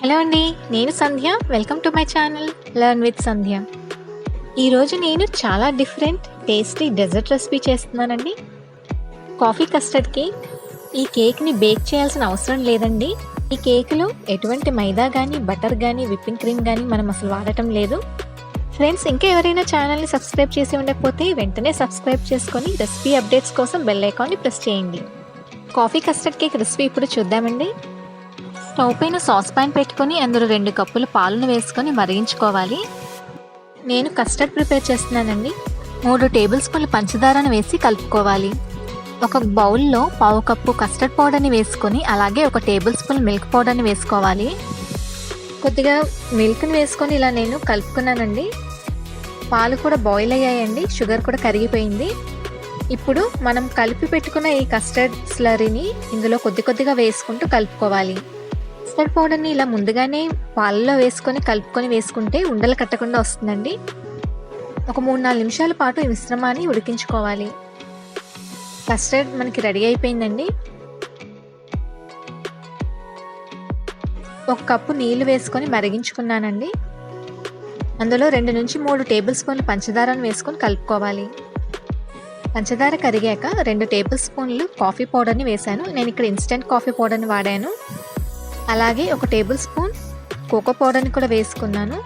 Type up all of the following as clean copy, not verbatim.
Hello అండి. నేను Sandhya. Welcome to my channel learn with Sandhya. ఈరోజు నేను చాలా డిఫరెంట్ టేస్టీ డెజర్ట్ రెసిపీ చేస్తున్నానండి. కాఫీ కస్టర్డ్కి ఈ కేక్ని బేక్ చేయాల్సిన అవసరం లేదండి. ఈ కేక్లో ఎటువంటి మైదా కానీ బటర్ కానీ విప్పింగ్ క్రీమ్ కానీ మనం అసలు వాడటం లేదు. ఫ్రెండ్స్, ఇంకా ఎవరైనా ఛానల్ని సబ్స్క్రైబ్ చేసి ఉండకపోతే వెంటనే సబ్స్క్రైబ్ చేసుకొని రెసిపీ అప్డేట్స్ కోసం బెల్ ఐకాన్ని ప్రెస్ చేయండి. కాఫీ కస్టర్డ్ కేక్ రెసిపీ ఇప్పుడు చూద్దామండి. స్టవ్ పైన సాస్ పాన్ పెట్టుకొని అందులో 2 కప్పులు పాలను వేసుకొని మరిగించుకోవాలి. నేను కస్టర్డ్ ప్రిపేర్ చేస్తున్నానండి. 3 టేబుల్ స్పూన్ల పంచదారను వేసి కలుపుకోవాలి. ఒక బౌల్లో 1/2 కప్పు కస్టర్డ్ పౌడర్ని వేసుకొని అలాగే 1 టేబుల్ స్పూన్ మిల్క్ పౌడర్ని వేసుకోవాలి. కొద్దిగా మిల్క్ని వేసుకొని ఇలా నేను కలుపుకున్నానండి. పాలు కూడా బాయిల్ అయ్యాయండి. షుగర్ కూడా కరిగిపోయింది. ఇప్పుడు మనం కలిపి పెట్టుకున్న ఈ కస్టర్డ్ స్లరీని ఇందులో కొద్దిగా వేసుకుంటూ కలుపుకోవాలి. కస్టర్డ్ పౌడర్ని ఇలా ముందుగానే పాలలో వేసుకొని కలుపుకొని వేసుకుంటే ఉండలు కట్టకుండా వస్తుందండి. ఒక 3-4 నిమిషాల పాటు ఈ మిశ్రమాన్ని ఉడికించుకోవాలి. కస్టర్డ్ మనకి రెడీ అయిపోయిందండి. 1 కప్పు నీళ్లు వేసుకొని మరిగించుకున్నానండి. అందులో 2 నుంచి 3 టేబుల్ స్పూన్లు పంచదారను వేసుకొని కలుపుకోవాలి. పంచదార కరిగాక 2 టేబుల్ స్పూన్లు కాఫీ పౌడర్ని వేశాను. నేను ఇక్కడ ఇన్స్టెంట్ కాఫీ పౌడర్ని వాడాను. అలాగే 1 టేబుల్ స్పూన్ కోకో పౌడర్ని కూడా వేసుకున్నాను.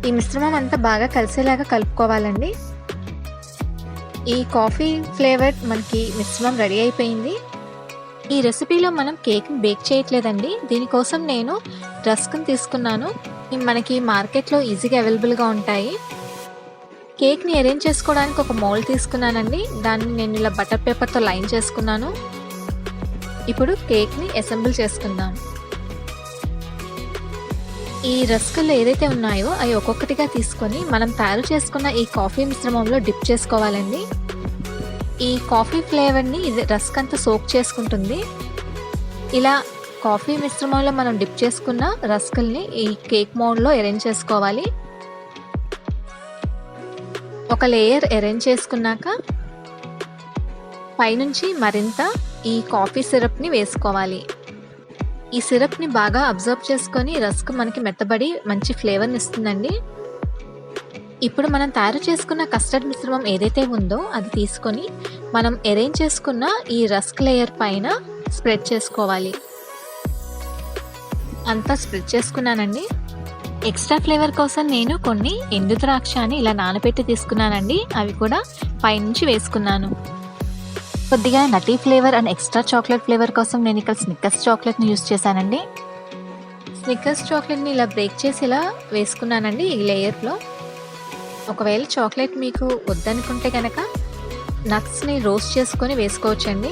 ఈ మిశ్రమం అంతా బాగా కలిసేలాగా కలుపుకోవాలండి. ఈ కాఫీ ఫ్లేవర్ మనకి మిశ్రమం రెడీ అయిపోయింది. ఈ రెసిపీలో మనం కేక్ని బేక్ చేయట్లేదండి. దీనికోసం నేను రస్క్ని తీసుకున్నాను. మనకి మార్కెట్లో ఈజీగా అవైలబుల్గా ఉంటాయి. కేక్ని అరేంజ్ చేసుకోవడానికి ఒక మౌల్డ్ తీసుకున్నానండి. దాన్ని నేను ఇలా బటర్ పేపర్తో లైన్ చేసుకున్నాను. ఇప్పుడు కేక్ని అసెంబుల్ చేసుకుందాం. ఈ రస్కులు ఏదైతే ఉన్నాయో అవి ఒక్కొక్కటిగా తీసుకొని మనం తయారు చేసుకున్న ఈ కాఫీ మిశ్రమంలో డిప్ చేసుకోవాలండి. ఈ కాఫీ ఫ్లేవర్ని ఇది రస్క్ అంతా సోక్ చేసుకుంటుంది. ఇలా కాఫీ మిశ్రమంలో మనం డిప్ చేసుకున్న రస్కుల్ని ఈ కేక్ మౌల్డ్లో అరేంజ్ చేసుకోవాలి. ఒక లేయర్ అరేంజ్ చేసుకున్నాక పైనుంచి మరింత ఈ కాఫీ సిరప్ని వేసుకోవాలి. ఈ సిరప్ని బాగా అబ్జర్వ్ చేసుకొని రస్క్ మనకి మెత్తబడి మంచి ఫ్లేవర్ని ఇస్తుందండి. ఇప్పుడు మనం తయారు చేసుకున్న కస్టర్డ్ మిశ్రమం ఏదైతే ఉందో అది తీసుకొని మనం అరేంజ్ చేసుకున్న ఈ రస్క్ లేయర్ పైన స్ప్రెడ్ చేసుకోవాలి. అంతా స్ప్రెడ్ చేసుకున్నానండి. ఎక్స్ట్రా ఫ్లేవర్ కోసం నేను కొన్ని ఎండు ద్రాక్షని ఇలా నానబెట్టి తీసుకున్నానండి. అవి కూడా పైనుంచి వేసుకున్నాను. కొద్దిగా nutty flavour and extra chocolate flavour కోసం నేను ఇక్కడ స్నిక్కర్స్ చాక్లెట్ని యూస్ చేశానండి. స్నిక్కర్స్ చాక్లెట్ని ఇలా బ్రేక్ చేసి ఇలా వేసుకున్నానండి ఈ లేయర్లో. ఒకవేళ చాక్లెట్ మీకు వద్దనుకుంటే కనుక నట్స్ని రోస్ట్ చేసుకొని వేసుకోవచ్చండి.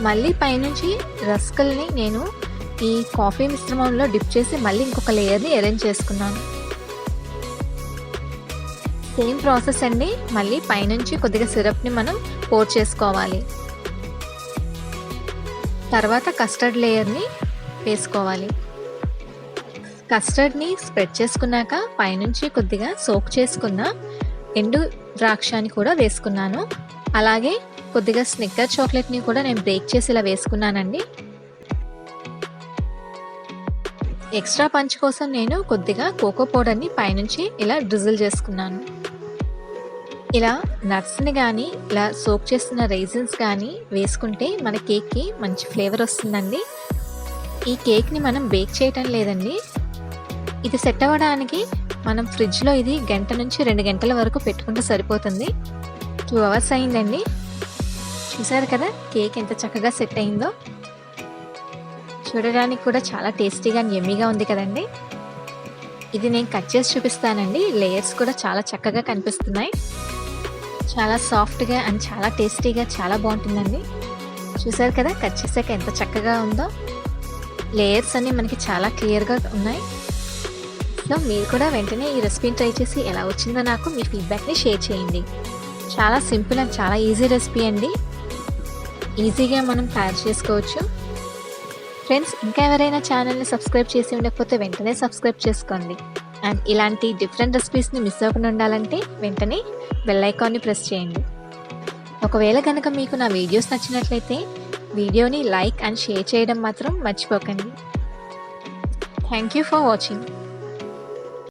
మళ్ళీ పైనుంచి రస్కుల్ని నేను ఈ కాఫీ మిశ్రమంలో డిప్ చేసి మళ్ళీ ఇంకొక లేయర్ని అరేంజ్ చేసుకున్నాను. సేమ్ ప్రాసెస్ అండి. మళ్ళీ పైనుంచి కొద్దిగా సిరప్ని మనం పోర్ చేసుకోవాలి. తర్వాత కస్టర్డ్ లేయర్ని వేసుకోవాలి. కస్టర్డ్ని స్ప్రెడ్ చేసుకున్నాక పైనుంచి కొద్దిగా సోక్ చేసుకున్న ఎండు ద్రాక్షని కూడా వేసుకున్నాను. అలాగే కొద్దిగా స్నిక్కర్ చాక్లెట్ని కూడా నేను బ్రేక్ చేసి ఇలా వేసుకున్నానండి. ఎక్స్ట్రా పంచ్ కోసం నేను కొద్దిగా కోకో పౌడర్ని పైనుంచి ఇలా డ్రిజిల్ చేసుకున్నాను. ఇలా నట్స్ని కానీ ఇలా సోక్ చేస్తున్న రైజిన్స్ కానీ వేసుకుంటే మన కేక్కి మంచి ఫ్లేవర్ వస్తుందండి. ఈ కేక్ని మనం బేక్ చేయటం లేదండి. ఇది సెట్ అవ్వడానికి మనం ఫ్రిడ్జ్లో ఇది 1 గంట నుంచి 2 గంటల వరకు పెట్టుకుంటే సరిపోతుంది. 2 అవర్స్ అయిందండి. చూసారు కదా కేక్ ఎంత చక్కగా సెట్ అయిందో. చూడడానికి కూడా చాలా టేస్టీగా అండ్ యమ్మీగా ఉంది కదండి. ఇది నేను కట్ చేసి చూపిస్తానండి. లేయర్స్ కూడా చాలా చక్కగా కనిపిస్తున్నాయి. చాలా సాఫ్ట్గా అండ్ చాలా టేస్టీగా చాలా బాగుంటుందండి. చూసారు కదా కట్ చేసాక ఎంత చక్కగా ఉందో. లేయర్స్ అన్నీ మనకి చాలా క్లియర్గా ఉన్నాయి. సో మీరు కూడా వెంటనే ఈ రెసిపీని ట్రై చేసి ఎలా వచ్చిందో నాకు మీ ఫీడ్బ్యాక్ని షేర్ చేయండి. చాలా సింపుల్ అండ్ చాలా ఈజీ రెసిపీ అండి. ఈజీగా మనం తయారు చేసుకోవచ్చు. ఫ్రెండ్స్, ఇంకా ఎవరైనా ఛానల్ని సబ్స్క్రైబ్ చేసి ఉండకపోతే వెంటనే సబ్స్క్రైబ్ చేసుకోండి. అండ్ ఇలాంటి డిఫరెంట్ రెసిపీస్ని మిస్ అవ్వకుండా ఉండాలంటే వెంటనే బెల్ ఐకాన్ని ప్రెస్ చేయండి. ఒకవేళ కనుక మీకు నా వీడియోస్ నచ్చినట్లయితే వీడియోని లైక్ అండ్ షేర్ చేయడం మాత్రం మర్చిపోకండి. Thank you for watching.